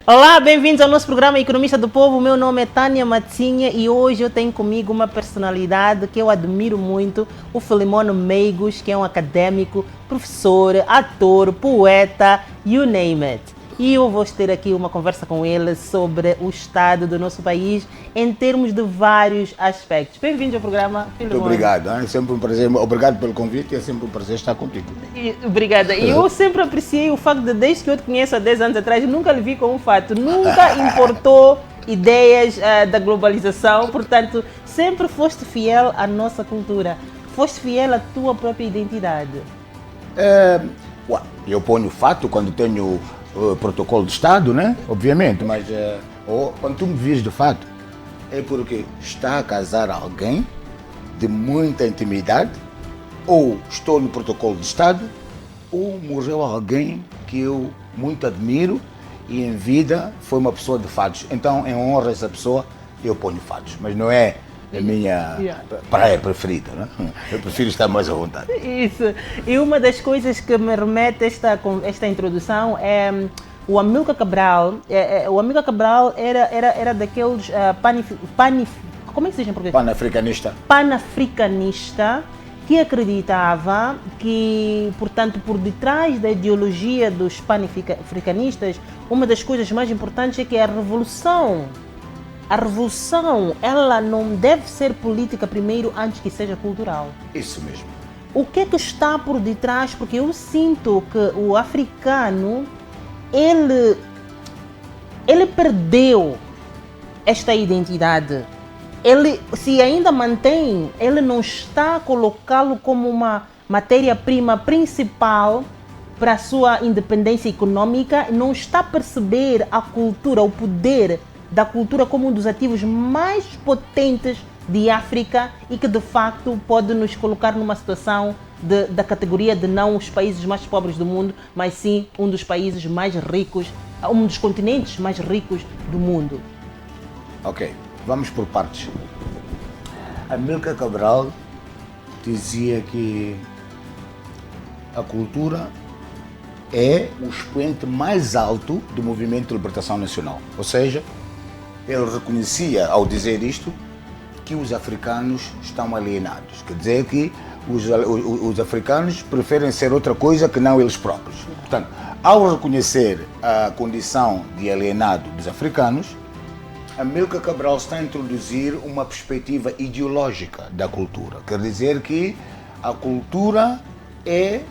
Olá, bem-vindos ao nosso programa Economista do Povo. O meu nome é Tânia Matinha e hoje eu tenho comigo uma personalidade que eu admiro muito, o Filimono Meigos, que é um académico, professor, ator, poeta, you name it. E eu vou ter aqui uma conversa com ele sobre o estado do nosso país em termos de vários aspectos. Bem-vindo ao programa, Filimono. Muito obrigado, é sempre um prazer. Obrigado pelo convite, é sempre um prazer estar contigo. Obrigada. E eu sempre apreciei o facto de, desde que eu te conheço há 10 anos atrás, nunca lhe vi com um fato. Nunca importou ideias da globalização, portanto, sempre foste fiel à nossa cultura. Foste fiel à tua própria identidade. Eu ponho fato quando tenho protocolo de Estado, né? Obviamente, mas quando tu me vês de fato, é porque está a casar alguém de muita intimidade, ou estou no protocolo de Estado, ou morreu alguém que eu muito admiro e em vida foi uma pessoa de fatos. Então, em honra a essa pessoa, eu ponho fatos, mas não é a minha praia preferida, né? Eu prefiro estar mais à vontade. Isso. E uma das coisas que me remete esta introdução é o Amílcar Cabral. O Amílcar Cabral era daqueles como é que se diz em português? Panafricanista. Panafricanista, que acreditava que, portanto, por detrás da ideologia dos panafricanistas, uma das coisas mais importantes é que a revolução, ela não deve ser política primeiro antes que seja cultural. Isso mesmo. O que é que está por detrás? Porque eu sinto que o africano, ele perdeu esta identidade. Ele, se ainda mantém, ele não está a colocá-lo como uma matéria-prima principal para a sua independência econômica, não está a perceber a cultura, o poder da cultura como um dos ativos mais potentes de África e que de facto pode nos colocar numa situação da categoria de não os países mais pobres do mundo, mas sim um dos países mais ricos, um dos continentes mais ricos do mundo. Ok, vamos por partes. Amílcar Cabral dizia que a cultura é o expoente mais alto do movimento de libertação nacional. Ou seja, ele reconhecia, ao dizer isto, que os africanos estão alienados. Quer dizer que os africanos preferem ser outra coisa que não eles próprios. Portanto, ao reconhecer a condição de alienado dos africanos, Amílcar Cabral está a introduzir uma perspectiva ideológica da cultura. Quer dizer que a cultura é,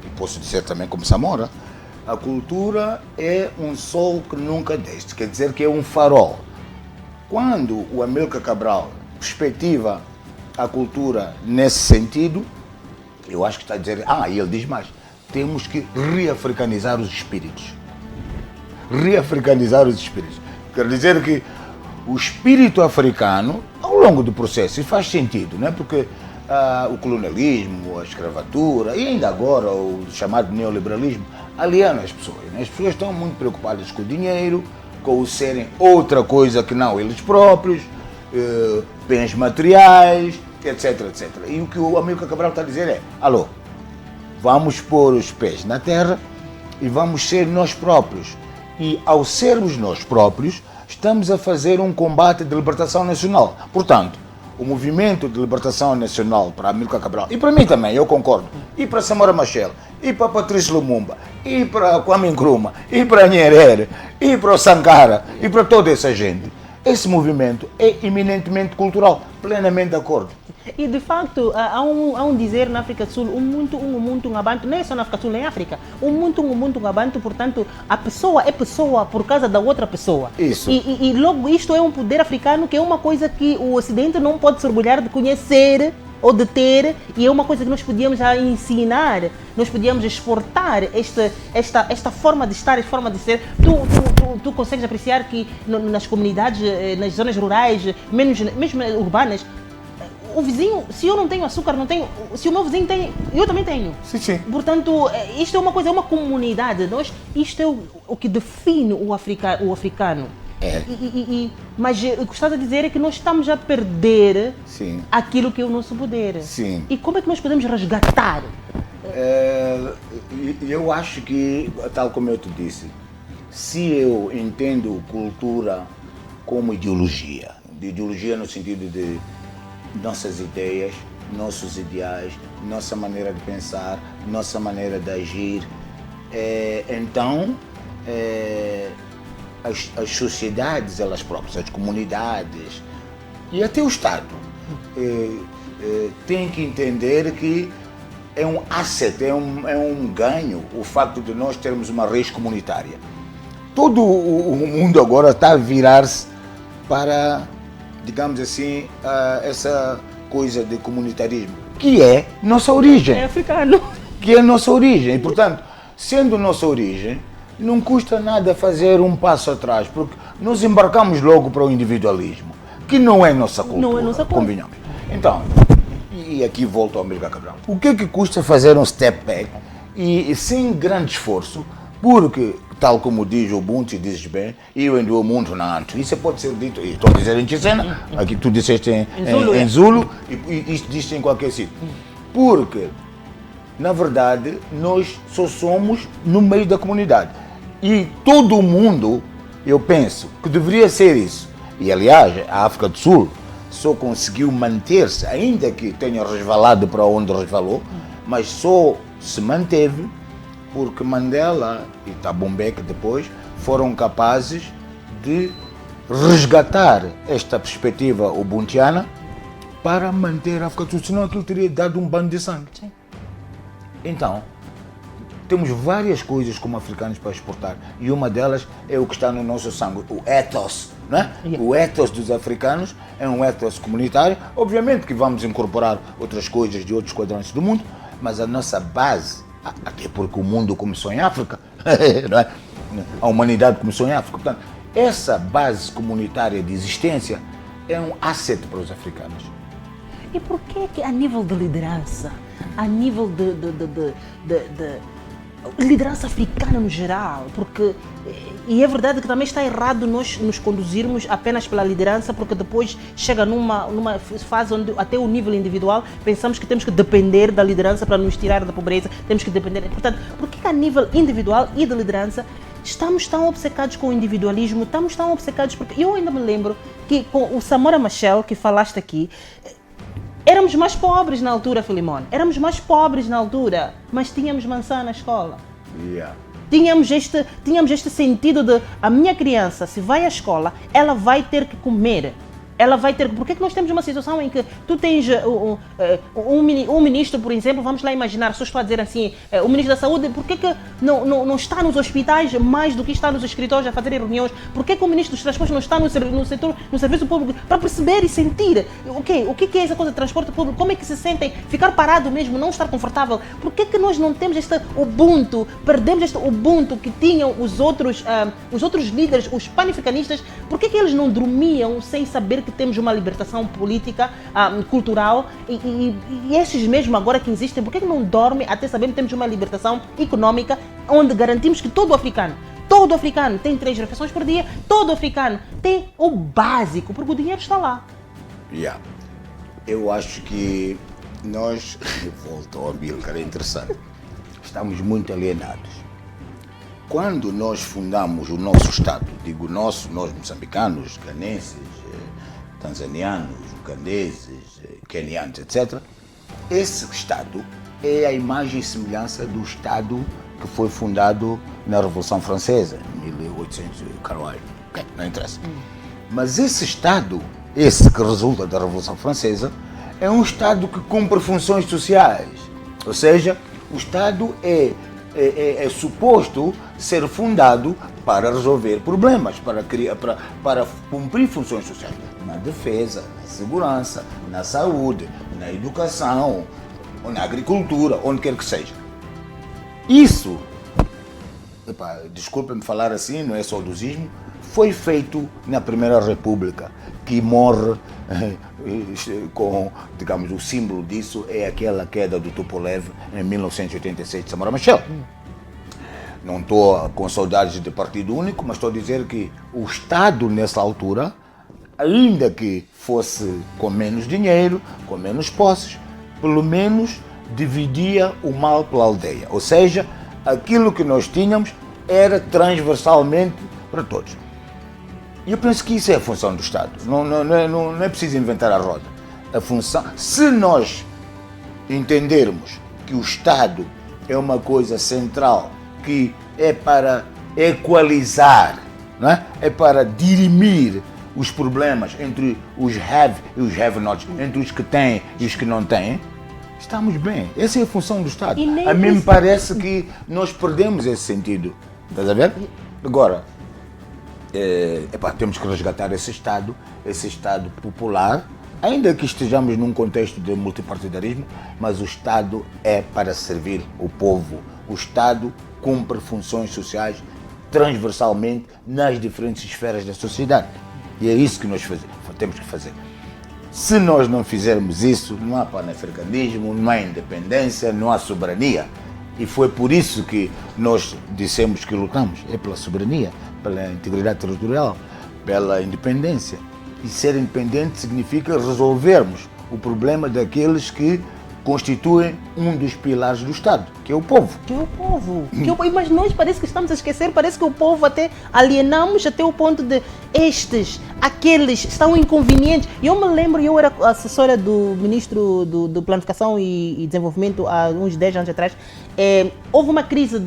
e posso dizer também como Samora, a cultura é um sol que nunca desce, quer dizer que é um farol. Quando o Amílcar Cabral perspectiva a cultura nesse sentido, eu acho que está a dizer, e ele diz mais, temos que reafricanizar os espíritos. Reafricanizar os espíritos. Quer dizer que o espírito africano, ao longo do processo, e faz sentido, né? Porque o colonialismo, a escravatura e ainda agora o chamado neoliberalismo alienam as pessoas. Né? As pessoas estão muito preocupadas com o dinheiro, com o serem outra coisa que não eles próprios, bens materiais, etc, etc. E o que o Amílcar Cabral está a dizer é, vamos pôr os pés na terra e vamos ser nós próprios. E ao sermos nós próprios, estamos a fazer um combate de libertação nacional. Portanto, o movimento de libertação nacional para Amílcar Cabral, e para mim também, eu concordo, e para Samora Machel, e para Patrice Lumumba, e para Kwame Nkrumah, e para Nyerere, e para o Sankara, e para toda essa gente, esse movimento é eminentemente cultural, plenamente de acordo. E de facto, há um dizer na África do Sul, um muito um abantu, não é só na África do Sul, é em África, um muito um abantu, portanto, a pessoa é pessoa por causa da outra pessoa. Isso. E logo isto é um poder africano que é uma coisa que o Ocidente não pode se orgulhar de conhecer ou de ter, e é uma coisa que nós podíamos já ensinar, nós podíamos exportar esta forma de estar, esta forma de ser. Tu consegues apreciar que nas comunidades, nas zonas rurais, mesmo urbanas, o vizinho, se eu não tenho açúcar, não tenho, se o meu vizinho tem, eu também tenho. Sim. Portanto, isto é uma coisa, é uma comunidade. Isto é o que define o africano. Mas o que estás a dizer é que nós estamos a perder aquilo que é o nosso poder. Sim. E como é que nós podemos resgatar? Eu acho que, tal como eu te disse, se eu entendo cultura como ideologia, de ideologia no sentido de nossas ideias, nossos ideais, nossa maneira de pensar, nossa maneira de agir, então as sociedades elas próprias, as comunidades e até o Estado têm que entender que é um asset, é um ganho o facto de nós termos uma rede comunitária. Todo o mundo agora está a virar-se para, digamos assim, essa coisa de comunitarismo, que é nossa origem. É africano. Que é nossa origem. E, portanto, sendo nossa origem, não custa nada fazer um passo atrás, porque nós embarcamos logo para o individualismo, que não é nossa cultura. Não é nossa cultura. Convenhamos. Então, e aqui volto ao Amílcar Cabral. O que é que custa fazer um step back e sem grande esforço, porque, tal como diz o Ubuntu, dizes bem, eu ando o mundo na anto. Isso pode ser dito, e estou a dizer em Ticena, aqui tu disseste em Zulu, e isto diz em qualquer sítio. Porque, na verdade, nós só somos no meio da comunidade. E todo mundo, eu penso, que deveria ser isso. E, aliás, a África do Sul só conseguiu manter-se, ainda que tenha resvalado para onde resvalou, mas só se manteve porque Mandela e Thabo Mbeki depois foram capazes de resgatar esta perspectiva ubuntiana para manter a África do Sul, senão aquilo teria dado um banho de sangue. Sim. Então, temos várias coisas como africanos para exportar e uma delas é o que está no nosso sangue, o ethos, não é? Yeah. O ethos dos africanos é um ethos comunitário. Obviamente que vamos incorporar outras coisas de outros quadrantes do mundo, mas a nossa base, até porque o mundo começou em África, não é? A humanidade começou em África, portanto, essa base comunitária de existência é um asset para os africanos. E por que a nível de liderança, a nível de liderança africana no geral, porque, e é verdade que também está errado nós nos conduzirmos apenas pela liderança, porque depois chega numa fase onde até o nível individual pensamos que temos que depender da liderança para nos tirar da pobreza, temos que depender, portanto, por que a nível individual e de liderança estamos tão obcecados com o individualismo, estamos tão obcecados, porque eu ainda me lembro que com o Samora Machel, que falaste aqui, éramos mais pobres na altura, Filimon. Éramos mais pobres na altura, mas tínhamos maçã na escola. Yeah. Tínhamos este sentido de a minha criança, se vai à escola, ela vai ter que comer. Ela vai ter. Por que nós temos uma situação em que tu tens um ministro, por exemplo, vamos lá imaginar, só estou a dizer assim, o ministro da Saúde, por que não está nos hospitais mais do que está nos escritórios a fazer reuniões? Por que o ministro dos Transportes não está no serviço público para perceber e sentir o que é essa coisa de transporte público? Como é que se sentem? Ficar parado mesmo, não estar confortável? Por que nós não temos este Ubuntu, perdemos este Ubuntu que tinham os outros líderes, os panafricanistas? Por que eles não dormiam sem saber que temos uma libertação política, cultural e esses mesmo agora que existem, por que não dormem até saber que temos uma libertação econômica onde garantimos que todo africano tem 3 refeições por dia, todo africano tem o básico, porque o dinheiro está lá. Yeah. Eu acho que nós, volto ao Amílcar, é interessante, estamos muito alienados. Quando nós fundamos o nosso Estado, digo nós moçambicanos, ganenses, tanzanianos, ugandeses, quenianos, etc., esse Estado é a imagem e semelhança do Estado que foi fundado na Revolução Francesa, em 1800, caralho, não interessa. Mas esse Estado, esse que resulta da Revolução Francesa, é um Estado que cumpre funções sociais, ou seja, o Estado é suposto ser fundado para resolver problemas, para cumprir funções sociais, na defesa, na segurança, na saúde, na educação, na agricultura, onde quer que seja. Isso, desculpem-me falar assim, não é saudosismo, foi feito na Primeira República, que morre com, digamos, o símbolo disso é aquela queda do Tupolev em 1986 de Samora Machel. Não estou com saudades de partido único, mas estou a dizer que o Estado, nessa altura, ainda que fosse com menos dinheiro, com menos posses, pelo menos dividia o mal pela aldeia. Ou seja, aquilo que nós tínhamos era transversalmente para todos. E eu penso que isso é a função do Estado. Não é preciso inventar a roda. A função, se nós entendermos que o Estado é uma coisa central, que é para equalizar, não é? É para dirimir os problemas entre os have e os have-nots, entre os que têm e os que não têm, estamos bem. Essa é a função do Estado. A mim me parece que nós perdemos esse sentido. Estás a ver? Agora, temos que resgatar esse Estado popular, ainda que estejamos num contexto de multipartidarismo, mas o Estado é para servir o povo. O Estado cumpre funções sociais transversalmente nas diferentes esferas da sociedade. E é isso que nós temos que fazer. Se nós não fizermos isso, não há panafricanismo, não há independência, não há soberania. E foi por isso que nós dissemos que lutamos. É pela soberania, pela integridade territorial, pela independência. E ser independente significa resolvermos o problema daqueles que constituem um dos pilares do Estado, que é o povo. Mas nós parece que estamos a esquecer, parece que o povo até alienamos até o ponto de aqueles estão inconvenientes. Eu me lembro, eu era assessora do ministro do Planificação e Desenvolvimento há uns 10 anos atrás. Houve uma crise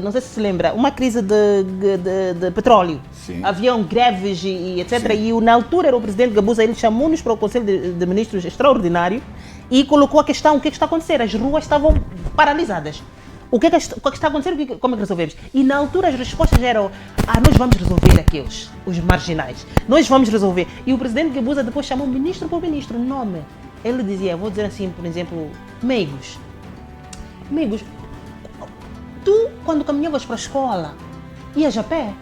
não sei se lembra, uma crise de petróleo. Sim. Haviam greves e etc. Sim. E na altura era o presidente Gabuza, ele chamou-nos para o Conselho de Ministros extraordinário e colocou a questão: o que é que está a acontecer? As ruas estavam paralisadas. O que é que está a acontecer? Como é que resolvemos? E na altura as respostas eram: nós vamos resolver os marginais. Nós vamos resolver. E o presidente Gabuza depois chamou ministro por ministro, nome. Ele dizia, vou dizer assim, por exemplo, Meigos, tu quando caminhavas para a escola, ias a pé?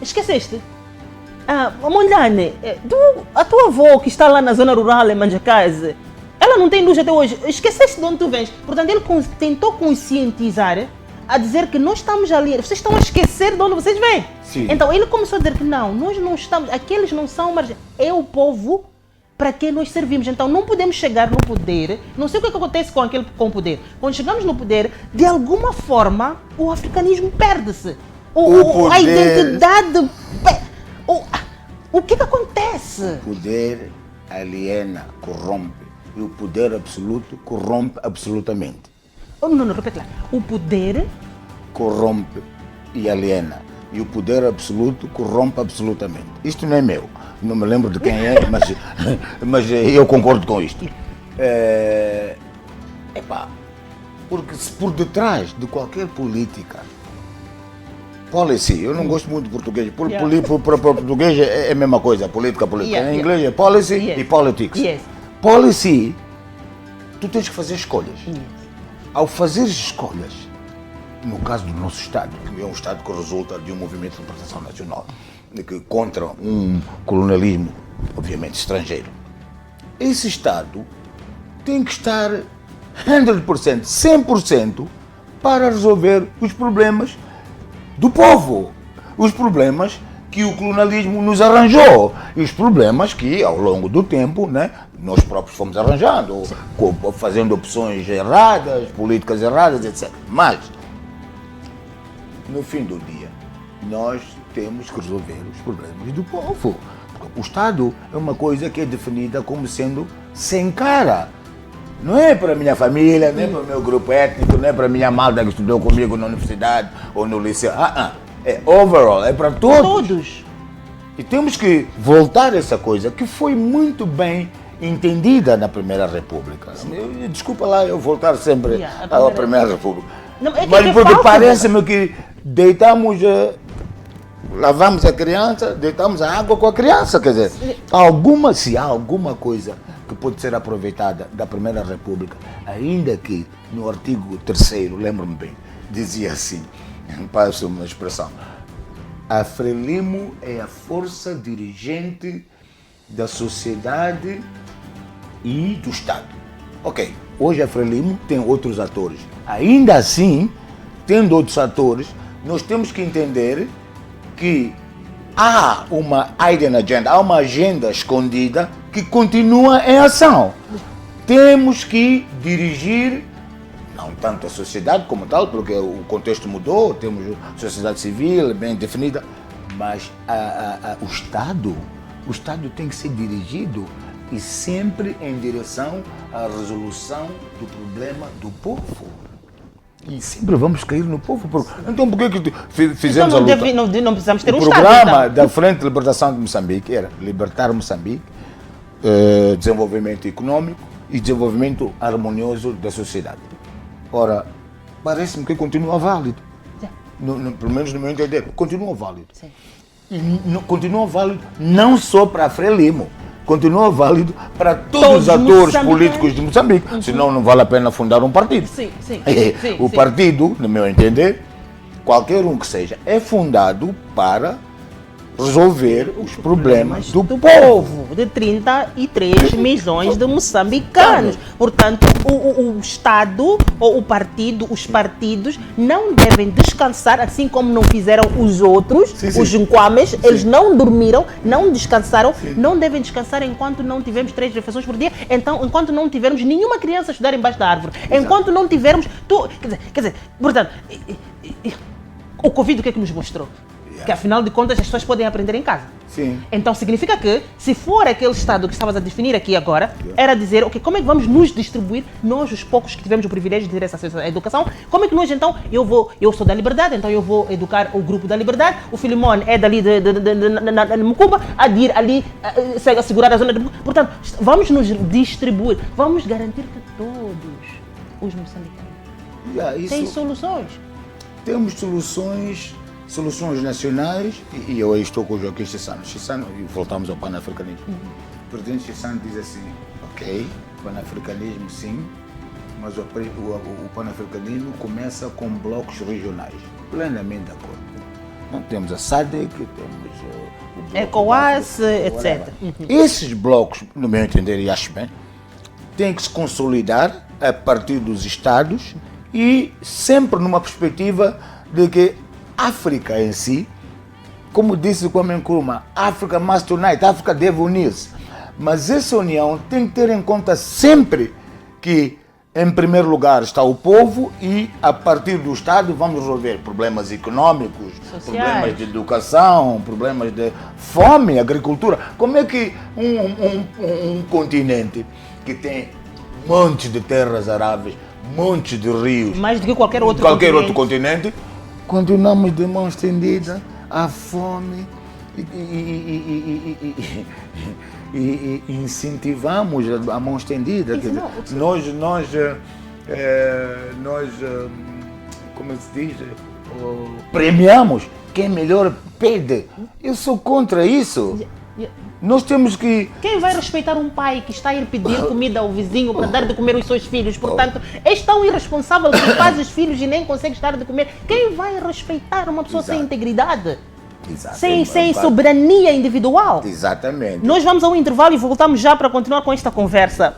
Esqueceste? Mondlane, a tua avó que está lá na zona rural em Manjacase, ela não tem luz até hoje. Esqueceste de onde tu vens. Portanto, ele tentou conscientizar, a dizer que nós estamos ali, vocês estão a esquecer de onde vocês vêm. Sim. Então, ele começou a dizer que não, nós não estamos, aqueles não são marginais, é o povo para quem nós servimos. Então, não podemos chegar no poder, não sei o que acontece com o poder. Quando chegamos no poder, de alguma forma, o africanismo perde-se. A identidade... O que acontece? O poder aliena, corrompe. E o poder absoluto corrompe absolutamente. Não, repete lá. O poder... corrompe e aliena. E o poder absoluto corrompe absolutamente. Isto não é meu. Não me lembro de quem é, mas eu concordo com isto. Porque se por detrás de qualquer política, policy, eu não gosto muito de português, para português é a mesma coisa, política. Em inglês é policy e politics. Yes. Policy, tu tens que fazer escolhas. Yes. Ao fazer escolhas, no caso do nosso Estado, que é um Estado que resulta de um movimento de libertação nacional, contra um colonialismo, obviamente, estrangeiro, esse Estado tem que estar 100%, 100% para resolver os problemas do povo, os problemas que o colonialismo nos arranjou e os problemas que, ao longo do tempo, né, nós próprios fomos arranjando, fazendo opções erradas, políticas erradas, etc. Mas, no fim do dia, nós temos que resolver os problemas do povo. O Estado é uma coisa que é definida como sendo sem cara. Não é para a minha família, nem para o meu grupo étnico, nem para a minha malta que estudou comigo na universidade ou no liceu. É overall, é para todos. E temos que voltar a essa coisa que foi muito bem entendida na Primeira República. Desculpa lá eu voltar sempre à Primeira República. Não, mas porque parece-me que deitamos, lavamos a criança, deitamos a água com a criança. Quer dizer, se há alguma coisa que pode ser aproveitada da Primeira República, ainda que no artigo 3º, lembro-me bem, dizia assim, passo uma expressão: a Frelimo é a força dirigente da sociedade e do Estado. Ok, hoje a Frelimo tem outros atores. Ainda assim, tendo outros atores, nós temos que entender que há uma hidden agenda, há uma agenda escondida que continua em ação. Temos que dirigir, não tanto a sociedade como tal, porque o contexto mudou, temos sociedade civil bem definida, mas o Estado tem que ser dirigido e sempre em direção à resolução do problema do povo. E sempre vamos cair no povo. Então por que fizemos então a luta? Não precisamos ter um O Estado. programa então. da Frente de Libertação de Moçambique era libertar Moçambique, desenvolvimento econômico e desenvolvimento harmonioso da sociedade. Ora, parece-me que continua válido. Pelo menos no meu entender, continua válido. Sim. E continua válido não só para a Frelimo, continua válido para todos os atores políticos de Moçambique. Senão não vale a pena fundar um partido. Sim. O partido, no meu entender, qualquer um que seja, é fundado para resolver os problemas do povo. De 33 milhões de moçambicanos. Portanto, o Estado ou o partido, os partidos não devem descansar, assim como não fizeram os outros, os Nquames, eles não dormiram, não descansaram, não devem descansar enquanto não tivermos 3 refeições por dia, então, enquanto não tivermos nenhuma criança a estudar embaixo da árvore, enquanto não tivermos... Quer dizer, portanto, o Covid o que é que nos mostrou? Que afinal de contas as pessoas podem aprender em casa. Sim. Então significa que, se for aquele Estado que estavas a definir aqui agora, era dizer, ok, como é que vamos nos distribuir, nós os poucos que tivemos o privilégio de ter essa acesso à educação, como é que nós então, eu sou da Liberdade, então eu vou educar o grupo da Liberdade, o Filimon é dali de Mucumba, a Dir ali, a segurar a zona de Mucumba. Portanto, vamos nos distribuir, vamos garantir que todos os moçambicanos têm soluções. Temos soluções nacionais, e eu aí estou com o Joaquim Chissano, e voltamos ao panafricanismo. O presidente Chissano diz assim, ok, panafricanismo sim, mas o panafricanismo começa com blocos regionais, plenamente de acordo. Não, temos a SADC, temos o bloco ECOWAS, etc. Esses blocos, no meu entender, e acho bem, têm que se consolidar a partir dos Estados e sempre numa perspectiva de que África em si, como disse o Kwame Nkrumah, África must unite, África deve unir-se. Mas essa união tem que ter em conta sempre que, em primeiro lugar, está o povo e, a partir do Estado, vamos resolver problemas econômicos, problemas de educação, problemas de fome, agricultura. Como é que um continente que tem montes de terras aráveis, montes de rios, mais do que qualquer outro continente, continuamos de mão estendida à fome e incentivamos a mão estendida. Quer dizer, nós, como se diz, premiamos quem melhor pede. Eu sou contra isso. Nós temos que... Quem vai respeitar um pai que está a ir pedir comida ao vizinho para dar de comer aos seus filhos? Portanto, és tão irresponsável que faz os filhos e nem consegues dar de comer. Quem vai respeitar uma pessoa sem integridade? Sem soberania individual? Exatamente. Nós vamos a um intervalo e voltamos já para continuar com esta conversa.